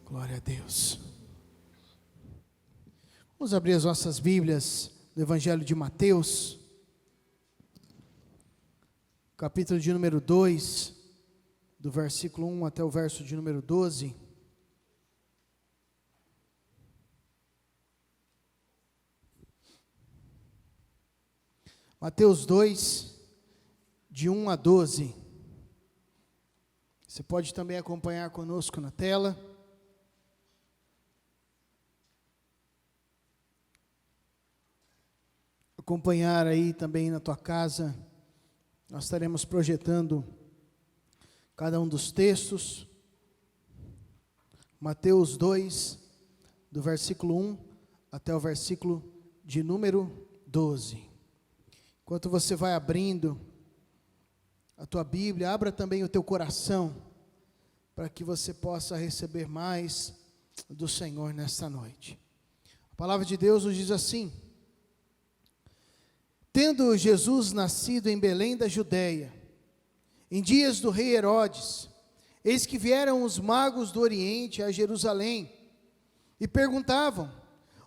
Glória a Deus. Vamos abrir as nossas Bíblias no Evangelho de Mateus, capítulo de número 2, do versículo 1 até o verso de número 12. Mateus 2, de 1 a 12. Você pode também acompanhar conosco na tela. Acompanhar aí também na tua casa. Nós estaremos projetando cada um dos textos. Mateus 2, do versículo 1 até o versículo de número 12. Enquanto você vai abrindo a tua Bíblia, abra também o teu coração, para que você possa receber mais do Senhor nesta noite. A palavra de Deus nos diz assim: tendo Jesus nascido em Belém da Judeia, em dias do rei Herodes, eis que vieram os magos do Oriente a Jerusalém, e perguntavam: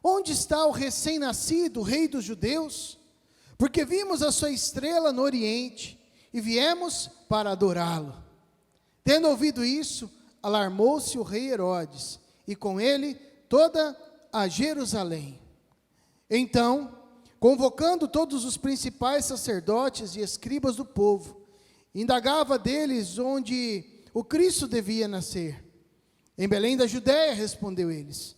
onde está o recém-nascido rei dos judeus? Porque vimos a sua estrela no Oriente, e viemos para adorá-lo. Tendo ouvido isso, alarmou-se o rei Herodes, e com ele toda a Jerusalém. Então, convocando todos os principais sacerdotes e escribas do povo, indagava deles onde o Cristo devia nascer. Em Belém da Judeia, respondeu eles.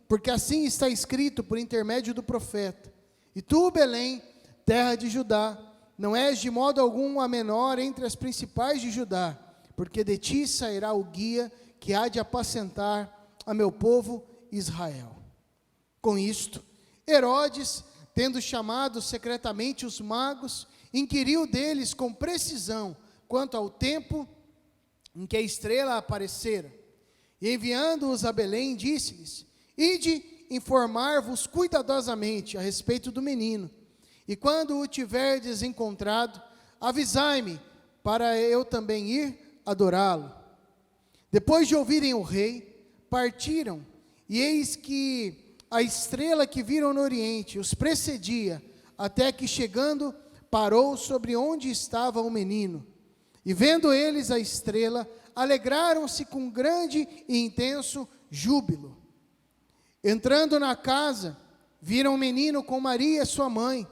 Porque assim está escrito por intermédio do profeta: e tu, Belém, terra de Judá, não és de modo algum a menor entre as principais de Judá, porque de ti sairá o guia que há de apacentar a meu povo Israel. Com isto, Herodes, tendo chamado secretamente os magos, inquiriu deles com precisão quanto ao tempo em que a estrela aparecera. E enviando-os a Belém, disse-lhes: ide informar-vos cuidadosamente a respeito do menino, e quando o tiverdes encontrado, avisai-me, para eu também ir adorá-lo. Depois de ouvirem o rei, partiram, e eis que a estrela que viram no Oriente os precedia, até que chegando, parou sobre onde estava o menino. E vendo eles a estrela, alegraram-se com grande e intenso júbilo. Entrando na casa, viram o menino com Maria, sua mãe.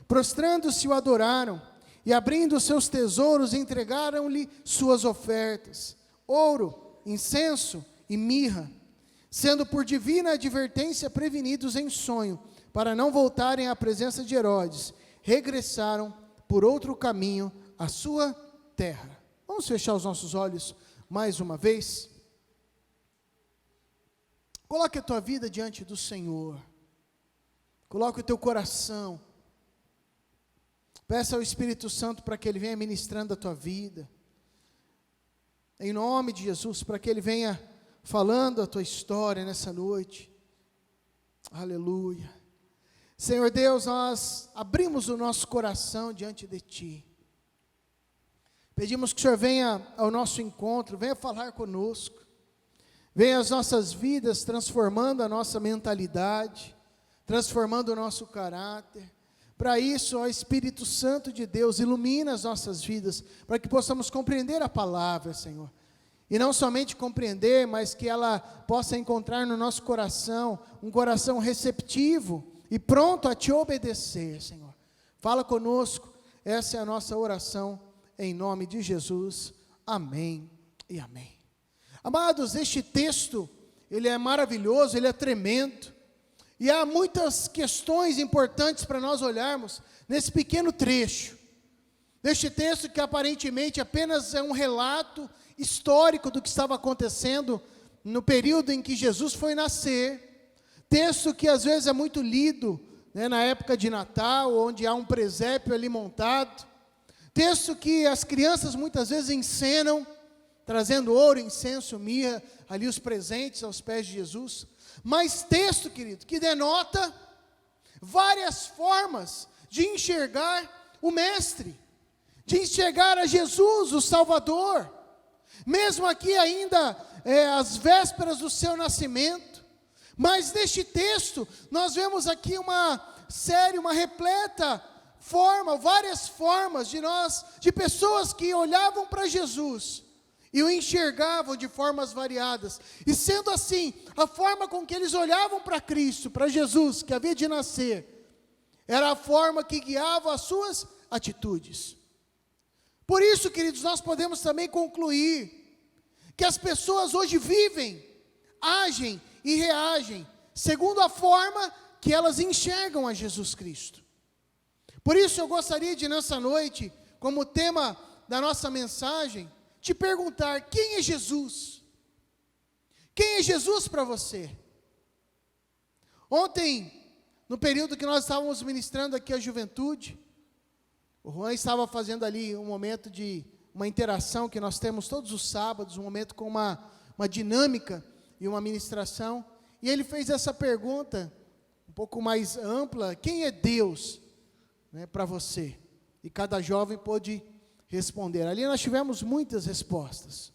Prostrando-se, o adoraram, e abrindo seus tesouros, entregaram-lhe suas ofertas: ouro, incenso e mirra. Sendo por divina advertência prevenidos em sonho, para não voltarem à presença de Herodes, regressaram por outro caminho à sua terra. Vamos fechar os nossos olhos mais uma vez? Coloque a tua vida diante do Senhor. Coloque o teu coração. Peça ao Espírito Santo para que Ele venha ministrando a tua vida. Em nome de Jesus, para que Ele venha falando a tua história nessa noite. Aleluia. Senhor Deus, nós abrimos o nosso coração diante de Ti. Pedimos que o Senhor venha ao nosso encontro, venha falar conosco. Venha às nossas vidas, transformando a nossa mentalidade, transformando o nosso caráter. Para isso, ó Espírito Santo de Deus, ilumina as nossas vidas, para que possamos compreender a palavra, Senhor. E não somente compreender, mas que ela possa encontrar no nosso coração, um coração receptivo e pronto a Te obedecer, Senhor. Fala conosco, essa é a nossa oração, em nome de Jesus. Amém e amém. Amados, este texto, ele é maravilhoso, ele é tremendo. E há muitas questões importantes para nós olharmos nesse pequeno trecho. Neste texto que aparentemente apenas é um relato histórico do que estava acontecendo no período em que Jesus foi nascer. Texto que às vezes é muito lido, né, na época de Natal, onde há um presépio ali montado. Texto que as crianças muitas vezes encenam, trazendo ouro, incenso, mirra, ali os presentes aos pés de Jesus. Mas texto, querido, que denota várias formas de enxergar o Mestre, de enxergar a Jesus, o Salvador. Mesmo aqui ainda às vésperas do seu nascimento. Mas neste texto, nós vemos aqui uma série, uma repleta forma, várias formas de pessoas que olhavam para Jesus e o enxergavam de formas variadas. E sendo assim, a forma com que eles olhavam para Cristo, para Jesus, que havia de nascer, era a forma que guiava as suas atitudes. Por isso, queridos, nós podemos também concluir que as pessoas hoje vivem, agem e reagem segundo a forma que elas enxergam a Jesus Cristo. Por isso eu gostaria de, nessa noite, como tema da nossa mensagem, te perguntar: quem é Jesus? Quem é Jesus para você? Ontem, no período que nós estávamos ministrando aqui a juventude, o Juan estava fazendo ali um momento de uma interação que nós temos todos os sábados, um momento com uma dinâmica e uma ministração, e ele fez essa pergunta um pouco mais ampla: quem é Deus, para você? E cada jovem pôde responder. Ali nós tivemos muitas respostas.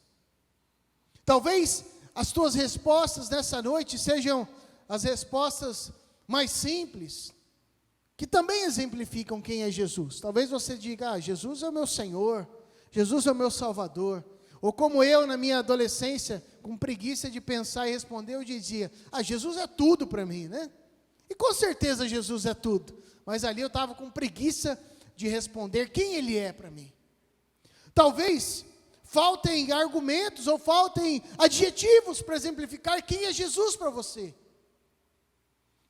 Talvez as tuas respostas nessa noite sejam as respostas mais simples, que também exemplificam quem é Jesus. Talvez você diga: Jesus é o meu Senhor, Jesus é o meu Salvador. Ou como eu, na minha adolescência, com preguiça de pensar e responder, eu dizia: Jesus é tudo para mim, né? E com certeza Jesus é tudo. Mas ali eu estava com preguiça de responder quem Ele é para mim. Talvez faltem argumentos ou faltem adjetivos para exemplificar quem é Jesus para você.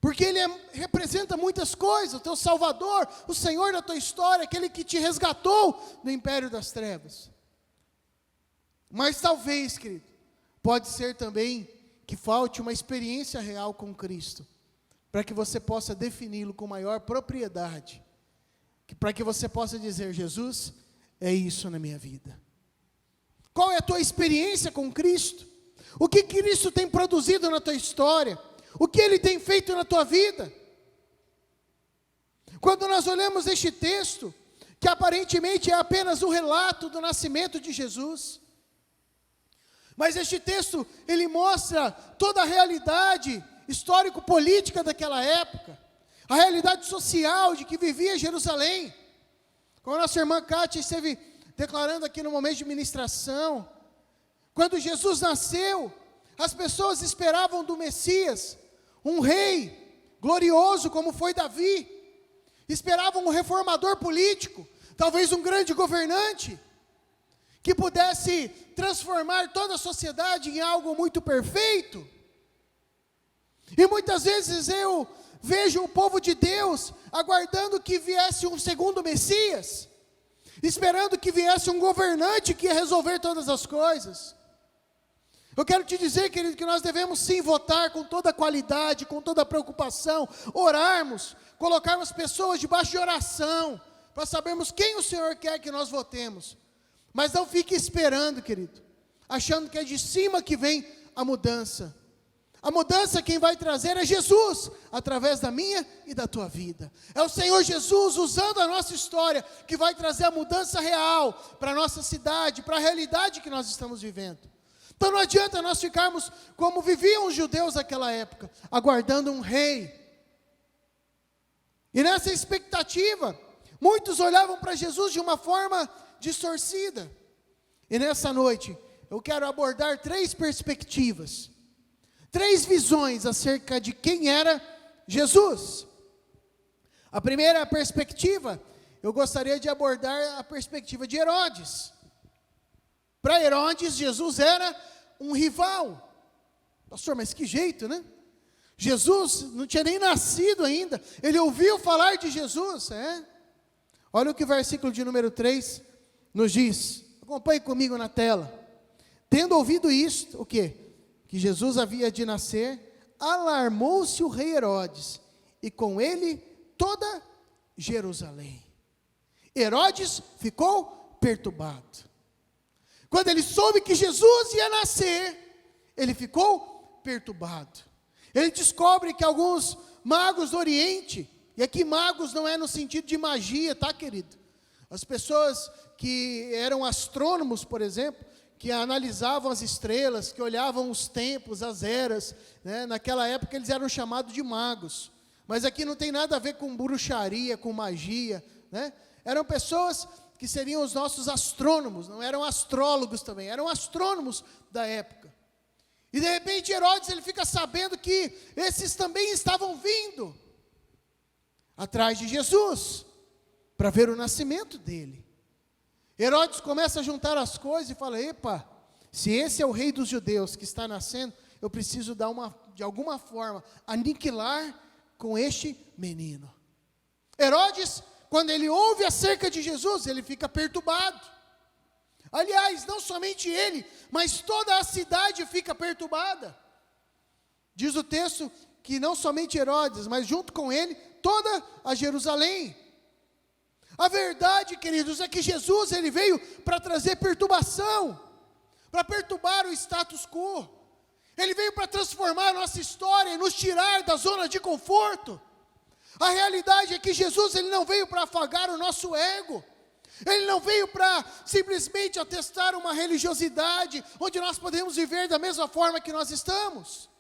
Porque Ele representa muitas coisas: o teu Salvador, o Senhor da tua história, aquele que te resgatou do império das trevas. Mas talvez, querido, pode ser também que falte uma experiência real com Cristo, para que você possa defini-lo com maior propriedade, para que você possa dizer: Jesus, é isso na minha vida. Qual é a tua experiência com Cristo? O que Cristo tem produzido na tua história? O que Ele tem feito na tua vida? Quando nós olhamos este texto, que aparentemente é apenas um relato do nascimento de Jesus, mas este texto, ele mostra toda a realidade histórico-política daquela época, a realidade social de que vivia Jerusalém. Como a nossa irmã Kátia esteve declarando aqui no momento de ministração, quando Jesus nasceu, as pessoas esperavam do Messias um rei glorioso como foi Davi, esperavam um reformador político, talvez um grande governante, que pudesse transformar toda a sociedade em algo muito perfeito. E muitas vezes eu vejo o povo de Deus aguardando que viesse um segundo Messias, esperando que viesse um governante que ia resolver todas as coisas. Eu quero te dizer, querido, que nós devemos sim votar com toda a qualidade, com toda a preocupação, orarmos, colocarmos pessoas debaixo de oração, para sabermos quem o Senhor quer que nós votemos. Mas não fique esperando, querido, achando que é de cima que vem a mudança. A mudança quem vai trazer é Jesus, através da minha e da tua vida. É o Senhor Jesus, usando a nossa história, que vai trazer a mudança real para a nossa cidade, para a realidade que nós estamos vivendo. Então não adianta nós ficarmos como viviam os judeus naquela época, aguardando um rei. E nessa expectativa, muitos olhavam para Jesus de uma forma distorcida. E nessa noite, eu quero abordar 3 perspectivas, 3 visões acerca de quem era Jesus. A primeira perspectiva, eu gostaria de abordar a perspectiva de Herodes. Para Herodes, Jesus era um rival. Pastor, mas que jeito, né? Jesus não tinha nem nascido ainda, ele ouviu falar de Jesus, Olha o que o versículo de número 3 nos diz. Acompanhe comigo na tela. Tendo ouvido isto, o quê? Que Jesus havia de nascer, alarmou-se o rei Herodes, e com ele toda Jerusalém. Herodes ficou perturbado. Quando ele soube que Jesus ia nascer, ele ficou perturbado. Ele descobre que alguns magos do Oriente, e aqui magos não é no sentido de magia, tá, querido? As pessoas que eram astrônomos, por exemplo, que analisavam as estrelas, que olhavam os tempos, as eras, né? Naquela época eles eram chamados de magos, mas aqui não tem nada a ver com bruxaria, com magia, né? Eram pessoas que seriam os nossos astrônomos, não eram astrólogos também, eram astrônomos da época. E de repente Herodes, ele fica sabendo que esses também estavam vindo atrás de Jesus, para ver o nascimento dele. Herodes começa a juntar as coisas e fala: epa, se esse é o rei dos judeus que está nascendo, eu preciso de alguma forma, aniquilar com este menino. Herodes, quando ele ouve acerca de Jesus, ele fica perturbado. Aliás, não somente ele, mas toda a cidade fica perturbada. Diz o texto que não somente Herodes, mas junto com ele, toda a Jerusalém. A verdade, queridos, é que Jesus, ele veio para trazer perturbação, para perturbar o status quo. Ele veio para transformar a nossa história e nos tirar da zona de conforto. A realidade é que Jesus, ele não veio para afagar o nosso ego. Ele não veio para simplesmente atestar uma religiosidade, onde nós podemos viver da mesma forma que nós estamos.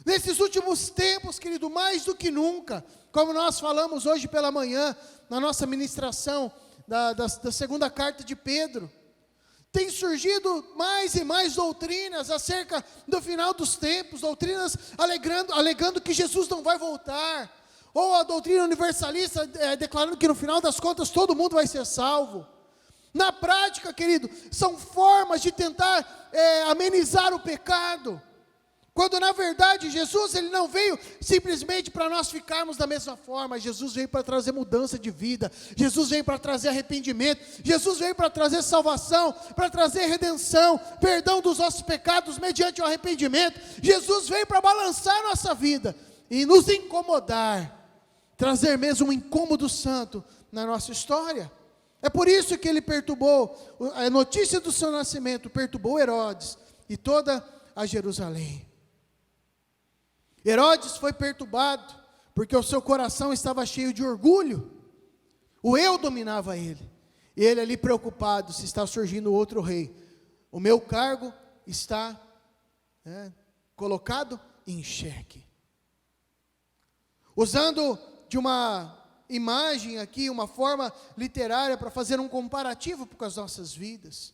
Nesses últimos tempos, querido, mais do que nunca, como nós falamos hoje pela manhã, na nossa ministração da segunda carta de Pedro, tem surgido mais e mais doutrinas acerca do final dos tempos, doutrinas alegando que Jesus não vai voltar, ou a doutrina universalista declarando que no final das contas todo mundo vai ser salvo. Na prática, querido, são formas de tentar amenizar o pecado, quando na verdade Jesus, ele não veio simplesmente para nós ficarmos da mesma forma. Jesus veio para trazer mudança de vida, Jesus veio para trazer arrependimento, Jesus veio para trazer salvação, para trazer redenção, perdão dos nossos pecados mediante o arrependimento. Jesus veio para balançar a nossa vida e nos incomodar, trazer mesmo um incômodo santo na nossa história. É por isso que ele perturbou, a notícia do seu nascimento perturbou Herodes e toda a Jerusalém. Herodes foi perturbado, porque o seu coração estava cheio de orgulho, o eu dominava ele, e ele ali preocupado, se está surgindo outro rei, o meu cargo está colocado em xeque. Usando de uma imagem aqui, uma forma literária para fazer um comparativo com as nossas vidas.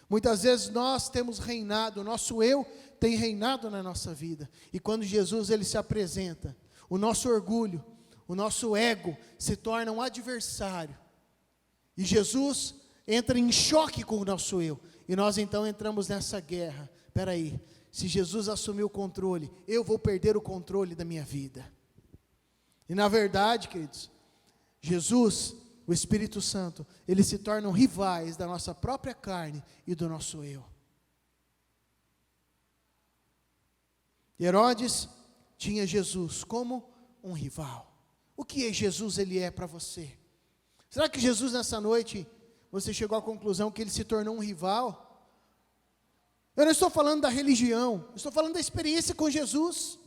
Muitas vezes nós temos reinado, o nosso eu tem reinado na nossa vida. E quando Jesus, ele se apresenta, o nosso orgulho, o nosso ego se torna um adversário. E Jesus entra em choque com o nosso eu. E nós então entramos nessa guerra. Espera aí, se Jesus assumir o controle, eu vou perder o controle da minha vida. E na verdade, queridos, Jesus, o Espírito Santo, eles se tornam rivais da nossa própria carne e do nosso eu. Herodes tinha Jesus como um rival. O que Jesus ele é para você? Será que Jesus nessa noite, você chegou à conclusão que ele se tornou um rival? Eu não estou falando da religião, eu estou falando da experiência com Jesus.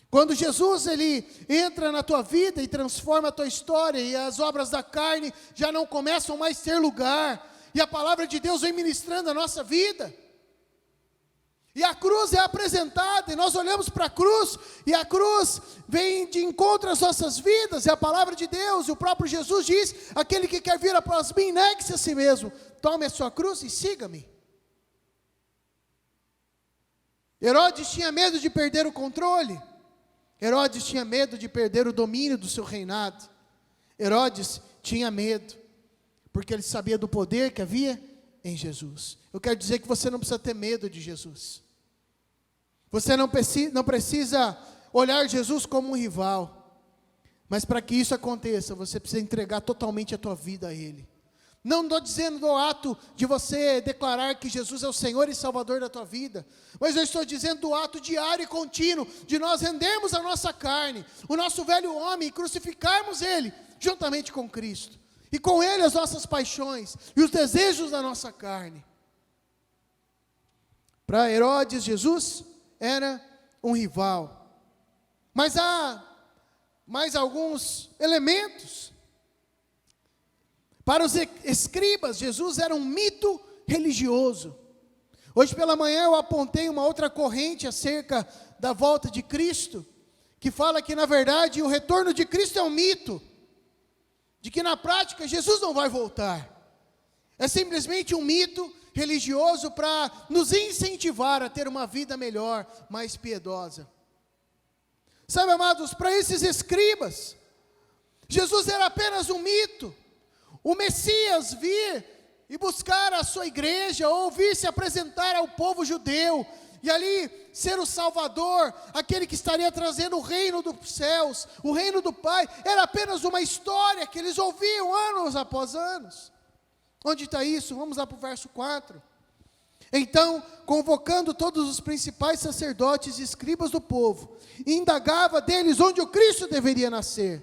Quando Jesus, ele entra na tua vida e transforma a tua história, e as obras da carne já não começam mais a ter lugar, e a palavra de Deus vem ministrando a nossa vida, e a cruz é apresentada, e nós olhamos para a cruz, e a cruz vem de encontro às nossas vidas, e a palavra de Deus, e o próprio Jesus diz: aquele que quer vir após mim, negue-se a si mesmo, tome a sua cruz e siga-me. Herodes tinha medo de perder o controle, Herodes tinha medo de perder o domínio do seu reinado. Herodes tinha medo, porque ele sabia do poder que havia em Jesus. Eu quero dizer que você não precisa ter medo de Jesus. Você não precisa olhar Jesus como um rival. Mas para que isso aconteça, você precisa entregar totalmente a tua vida a Ele. Não estou dizendo do ato de você declarar que Jesus é o Senhor e Salvador da tua vida, mas eu estou dizendo do ato diário e contínuo, de nós rendermos a nossa carne, o nosso velho homem, e crucificarmos ele, juntamente com Cristo, e com ele as nossas paixões, e os desejos da nossa carne. Para Herodes, Jesus era um rival, mas há mais alguns elementos. Para os escribas, Jesus era um mito religioso. Hoje pela manhã eu apontei uma outra corrente acerca da volta de Cristo, que fala que na verdade o retorno de Cristo é um mito, de que na prática Jesus não vai voltar. É simplesmente um mito religioso para nos incentivar a ter uma vida melhor, mais piedosa. Sabe, amados, para esses escribas, Jesus era apenas um mito. O Messias vir e buscar a sua igreja, ou vir se apresentar ao povo judeu, e ali ser o Salvador, aquele que estaria trazendo o reino dos céus, o reino do Pai, era apenas uma história que eles ouviam anos após anos. Onde está isso? Vamos lá para o verso 4. Então, convocando todos os principais sacerdotes e escribas do povo, indagava deles onde o Cristo deveria nascer.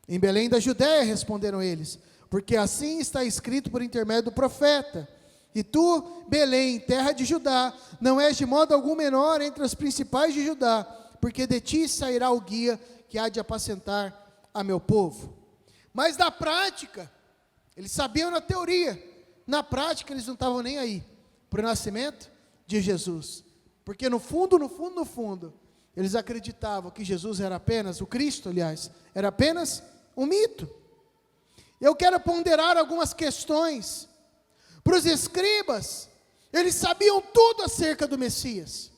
Em Belém da Judéia, responderam eles, porque assim está escrito por intermédio do profeta. E tu, Belém, terra de Judá, não és de modo algum menor entre os principais de Judá, porque de ti sairá o guia que há de apacentar a meu povo. Mas na prática, eles sabiam na teoria, na prática eles não estavam nem aí para o nascimento de Jesus. Porque no fundo, eles acreditavam que Jesus era apenas, o Cristo aliás, era apenas um mito. Eu quero ponderar algumas questões. Para os escribas, eles sabiam tudo acerca do Messias.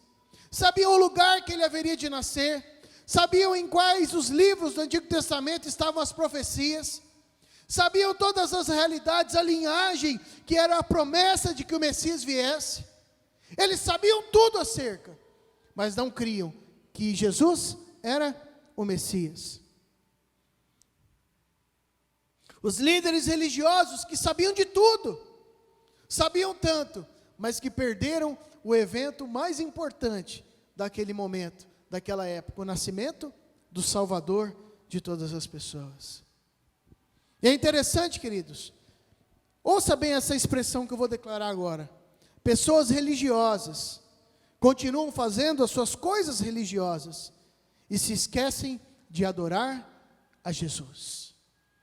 Sabiam o lugar que ele haveria de nascer. Sabiam em quais os livros do Antigo Testamento estavam as profecias. Sabiam todas as realidades, a linhagem, que era a promessa de que o Messias viesse. Eles sabiam tudo acerca, mas não criam que Jesus era o Messias. Os líderes religiosos que sabiam de tudo, sabiam tanto, mas que perderam o evento mais importante daquele momento, daquela época, o nascimento do Salvador de todas as pessoas. E é interessante, queridos, ouça bem essa expressão que eu vou declarar agora. Pessoas religiosas continuam fazendo as suas coisas religiosas e se esquecem de adorar a Jesus.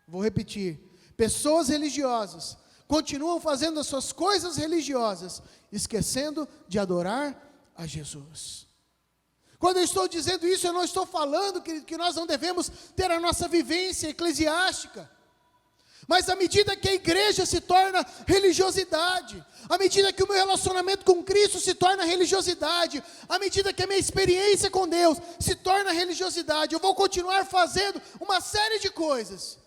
Vou repetir. Pessoas religiosas continuam fazendo as suas coisas religiosas, esquecendo de adorar a Jesus. Quando eu estou dizendo isso, eu não estou falando, querido, que nós não devemos ter a nossa vivência eclesiástica. Mas à medida que a igreja se torna religiosidade, à medida que o meu relacionamento com Cristo se torna religiosidade, à medida que a minha experiência com Deus se torna religiosidade, eu vou continuar fazendo uma série de coisas,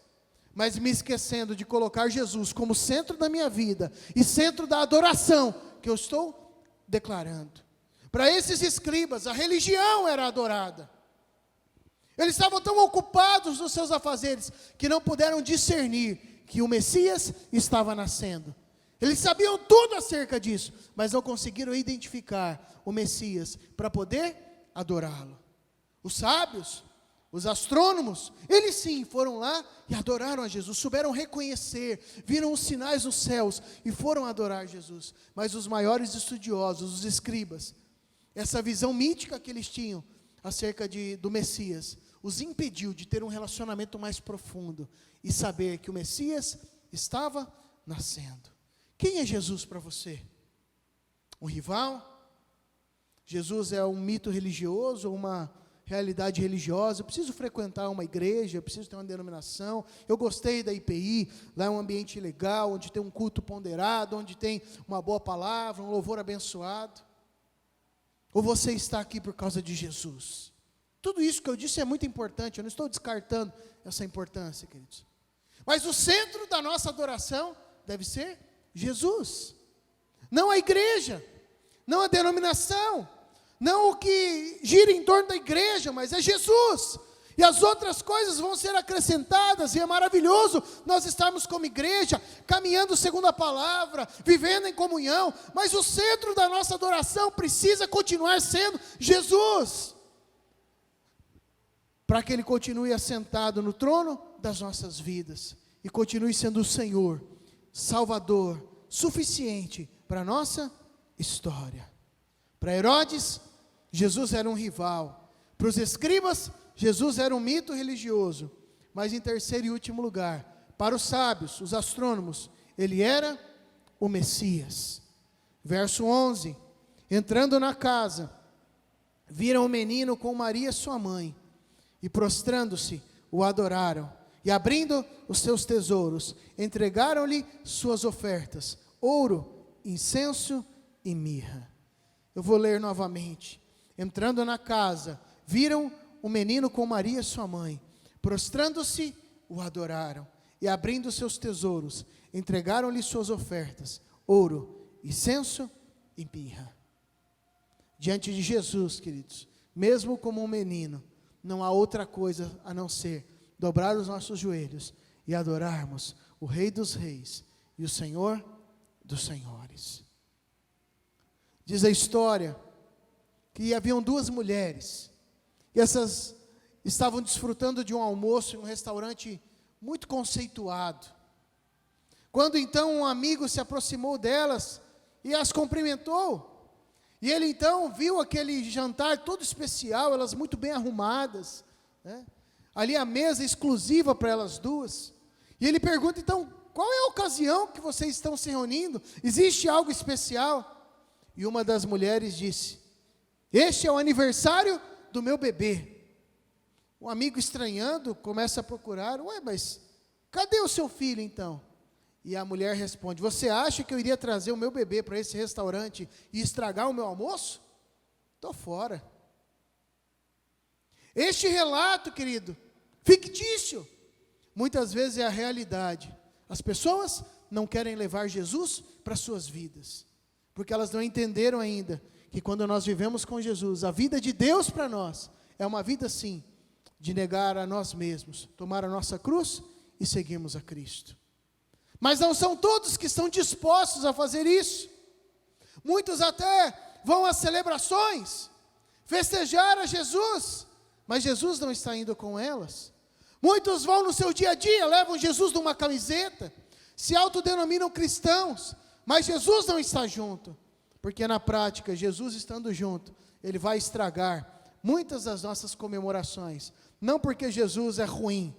mas me esquecendo de colocar Jesus como centro da minha vida e centro da adoração que eu estou declarando. Para esses escribas, a religião era adorada. Eles estavam tão ocupados nos seus afazeres que não puderam discernir que o Messias estava nascendo. Eles sabiam tudo acerca disso, mas não conseguiram identificar o Messias para poder adorá-lo. Os sábios, os astrônomos, eles sim foram lá e adoraram a Jesus, souberam reconhecer, viram os sinais nos céus e foram adorar Jesus. Mas os maiores estudiosos, os escribas, essa visão mítica que eles tinham acerca do Messias, os impediu de ter um relacionamento mais profundo e saber que o Messias estava nascendo. Quem é Jesus para você? Um rival? Jesus é um mito religioso, uma realidade religiosa? Eu preciso frequentar uma igreja, eu preciso ter uma denominação. Eu gostei da IPI, lá é um ambiente legal, onde tem um culto ponderado, onde tem uma boa palavra, um louvor abençoado. Ou você está aqui por causa de Jesus? Tudo isso que eu disse é muito importante, eu não estou descartando essa importância, queridos. Mas o centro da nossa adoração deve ser Jesus. Não a igreja, não a denominação, não o que gira em torno da igreja, mas é Jesus. E as outras coisas vão ser acrescentadas, e é maravilhoso nós estarmos como igreja, caminhando segundo a palavra, vivendo em comunhão, mas o centro da nossa adoração precisa continuar sendo Jesus, para que Ele continue assentado no trono das nossas vidas, e continue sendo o Senhor, Salvador, suficiente para a nossa história. Para Herodes, Jesus era um rival. Para os escribas, Jesus era um mito religioso. Mas em terceiro e último lugar, para os sábios, os astrônomos, Ele era o Messias. Verso 11: entrando na casa, viram o menino com Maria sua mãe, e prostrando-se, o adoraram, e abrindo os seus tesouros, entregaram-lhe suas ofertas, ouro, incenso e mirra. Eu vou ler novamente. Entrando na casa, viram o menino com Maria sua mãe, prostrando-se, o adoraram, e abrindo os seus tesouros, entregaram-lhe suas ofertas, ouro, incenso e mirra. Diante de Jesus, queridos, mesmo como um menino, não há outra coisa a não ser dobrar os nossos joelhos e adorarmos o Rei dos Reis e o Senhor dos Senhores. Diz a história que haviam duas mulheres, e essas estavam desfrutando de um almoço em um restaurante muito conceituado. Quando então um amigo se aproximou delas e as cumprimentou, e ele então viu aquele jantar todo especial, elas muito bem arrumadas, né? Ali a mesa exclusiva para elas duas, e ele pergunta então, qual é a ocasião que vocês estão se reunindo? Existe algo especial? E uma das mulheres disse, este é o aniversário do meu bebê. O amigo, estranhando, começa a procurar, ué, mas cadê o seu filho então? E a mulher responde, você acha que eu iria trazer o meu bebê para esse restaurante e estragar o meu almoço? Estou fora. Este relato, querido, fictício, muitas vezes é a realidade. As pessoas não querem levar Jesus para suas vidas, porque elas não entenderam ainda que quando nós vivemos com Jesus, a vida de Deus para nós é uma vida sim, de negar a nós mesmos, tomar a nossa cruz e seguirmos a Cristo. Mas não são todos que estão dispostos a fazer isso. Muitos até vão às celebrações, festejar a Jesus, mas Jesus não está indo com elas. Muitos vão no seu dia a dia, levam Jesus numa camiseta, se autodenominam cristãos, mas Jesus não está junto, porque na prática, Jesus estando junto, Ele vai estragar muitas das nossas comemorações, não porque Jesus é ruim,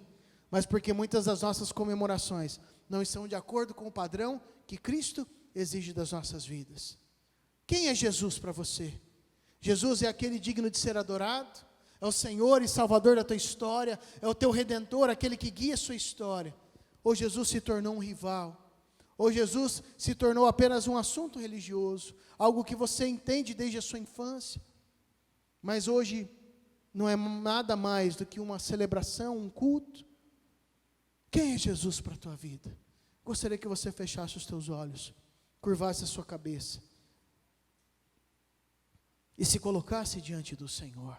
mas porque muitas das nossas comemorações não estão de acordo com o padrão que Cristo exige das nossas vidas. Quem é Jesus para você? Jesus é aquele digno de ser adorado? É o Senhor e Salvador da tua história? É o teu Redentor, aquele que guia a sua história? Ou Jesus se tornou um rival? Ou Jesus se tornou apenas um assunto religioso, algo que você entende desde a sua infância, mas hoje não é nada mais do que uma celebração, um culto? Quem é Jesus para a tua vida? Gostaria que você fechasse os teus olhos, curvasse a sua cabeça e se colocasse diante do Senhor.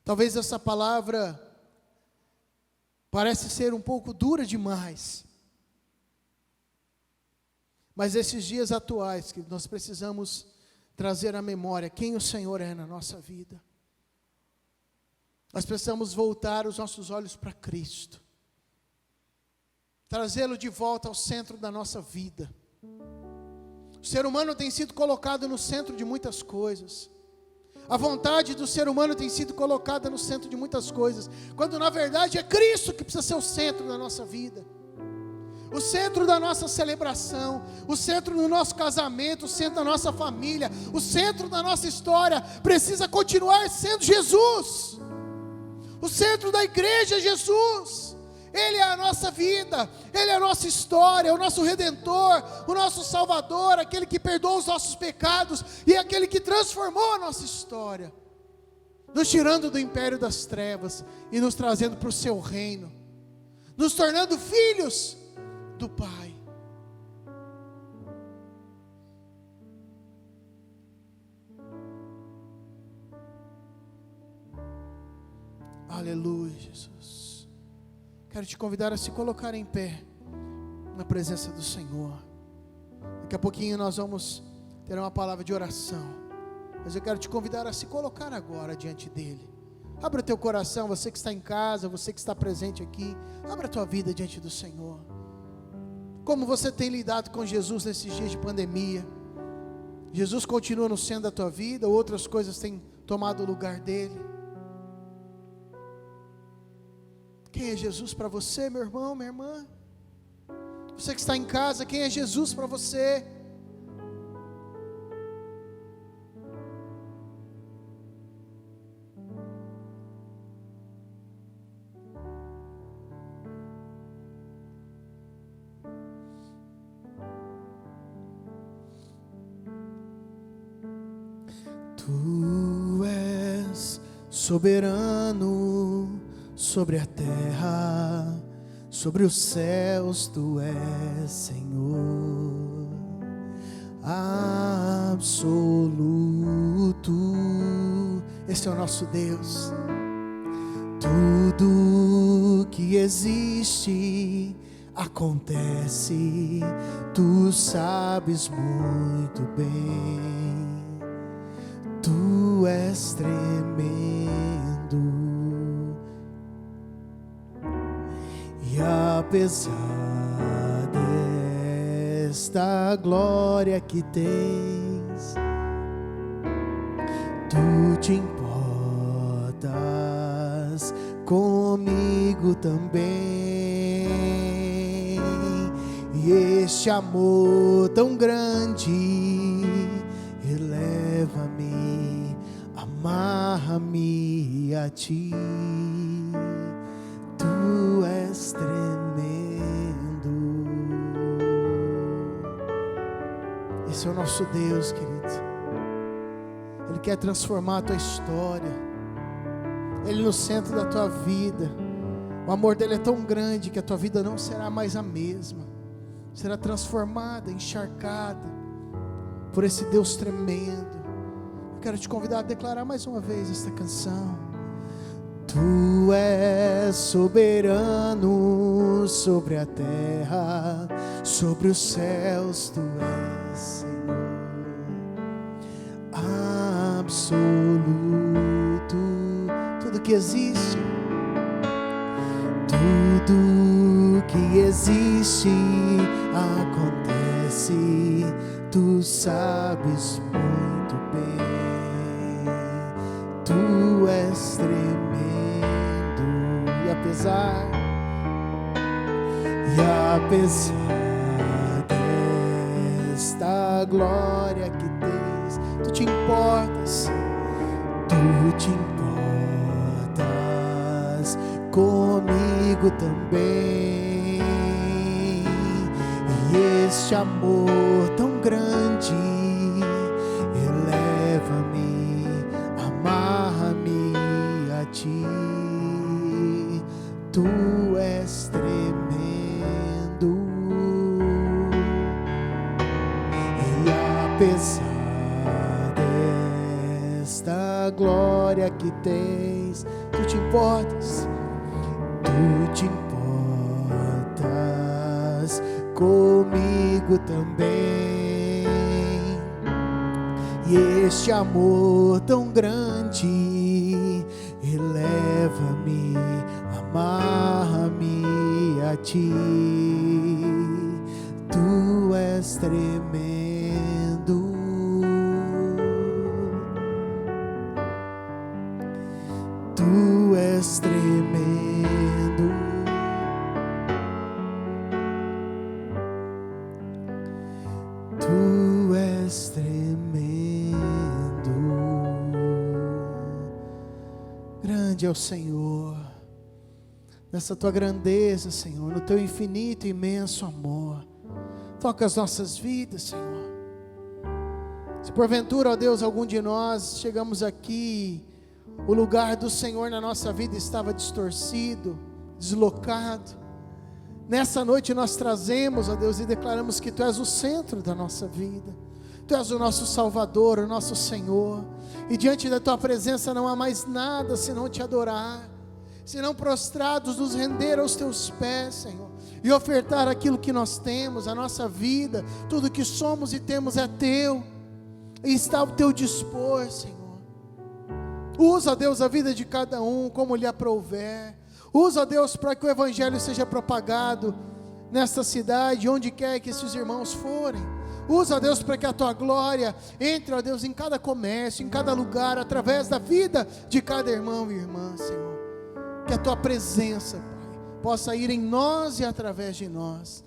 Talvez essa palavra parece ser um pouco dura demais, mas esses dias atuais que nós precisamos trazer à memória quem o Senhor é na nossa vida. Nós precisamos voltar os nossos olhos para Cristo, trazê-lo de volta ao centro da nossa vida. O ser humano tem sido colocado no centro de muitas coisas, a vontade do ser humano tem sido colocada no centro de muitas coisas, quando na verdade é Cristo que precisa ser o centro da nossa vida, o centro da nossa celebração, o centro do nosso casamento, o centro da nossa família, o centro da nossa história precisa continuar sendo Jesus. O centro da igreja é Jesus. Ele é a nossa vida, Ele é a nossa história, o nosso Redentor, o nosso Salvador, aquele que perdoa os nossos pecados e aquele que transformou a nossa história, nos tirando do império das trevas e nos trazendo para o seu reino, nos tornando filhos do Pai. Aleluia, Jesus. Quero te convidar a se colocar em pé na presença do Senhor. Daqui a pouquinho nós vamos ter uma palavra de oração, mas eu quero te convidar a se colocar agora diante dEle. Abra o teu coração, você que está em casa, você que está presente aqui, abra a tua vida diante do Senhor. Como você tem lidado com Jesus nesses dias de pandemia? Jesus continua no centro da tua vida, ou outras coisas têm tomado o lugar dEle? Quem é Jesus para você, meu irmão, minha irmã? Você que está em casa, quem é Jesus para você? Tu és soberano sobre a terra, sobre os céus, tu és Senhor absoluto. Esse é o nosso Deus. Tudo que existe acontece, tu sabes muito bem. Tu és tremendo, e apesar desta glória que tens, tu te importas comigo também, e este amor tão grande eleva-me, amarra-me a ti. Tu és tremendo. Esse é o nosso Deus, querido. Ele quer transformar a tua história. Ele no centro da tua vida. O amor dele é tão grande que a tua vida não será mais a mesma. Será transformada, encharcada por esse Deus tremendo. Eu quero te convidar a declarar mais uma vez esta canção. Tu és soberano sobre a terra, sobre os céus, tu és Senhor absoluto. Tudo que existe, tudo que existe acontece, tu sabes muito bem. Tu és tremendo, e apesar desta glória que tens, tu te importas comigo também, e este amor tão grande eleva-me, amarra-me a ti. Tu és tremendo, e apesar desta glória que tens, tu te importas comigo também, e este amor tão grande eleva-me, amarra-me a ti. Tu és tremendo, tu és tremendo. Tu és tremendo. Grande é o Senhor, nessa tua grandeza, Senhor, no teu infinito e imenso amor. Toca as nossas vidas, Senhor. Se porventura, ó Deus, algum de nós chegamos aqui, o lugar do Senhor na nossa vida estava distorcido, deslocado, nessa noite nós trazemos, ó Deus, e declaramos que Tu és o centro da nossa vida. Tu és o nosso Salvador, o nosso Senhor, e diante da Tua presença não há mais nada senão Te adorar, senão prostrados nos render aos Teus pés, Senhor, e ofertar aquilo que nós temos, a nossa vida, tudo que somos e temos é Teu, e está ao Teu dispor, Senhor. Usa, Deus, a vida de cada um como lhe aprouver. Usa, Deus, para que o Evangelho seja propagado nesta cidade, onde quer que esses irmãos forem. Usa, Deus, para que a Tua glória entre, ó Deus, em cada comércio, em cada lugar, através da vida de cada irmão e irmã, Senhor. Que a Tua presença, Pai, possa ir em nós e através de nós.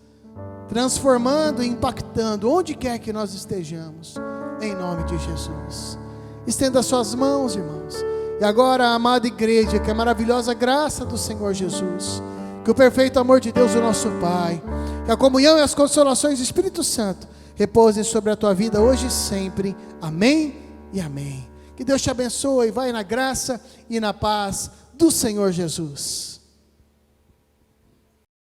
transformando e impactando onde quer que nós estejamos, em nome de Jesus. Estenda suas mãos, irmãos. E agora, amada igreja, que a maravilhosa graça do Senhor Jesus, que o perfeito amor de Deus, o nosso Pai, que a comunhão e as consolações do Espírito Santo repousem sobre a tua vida hoje e sempre. Amém e amém. Que Deus te abençoe. Vai na graça e na paz do Senhor Jesus.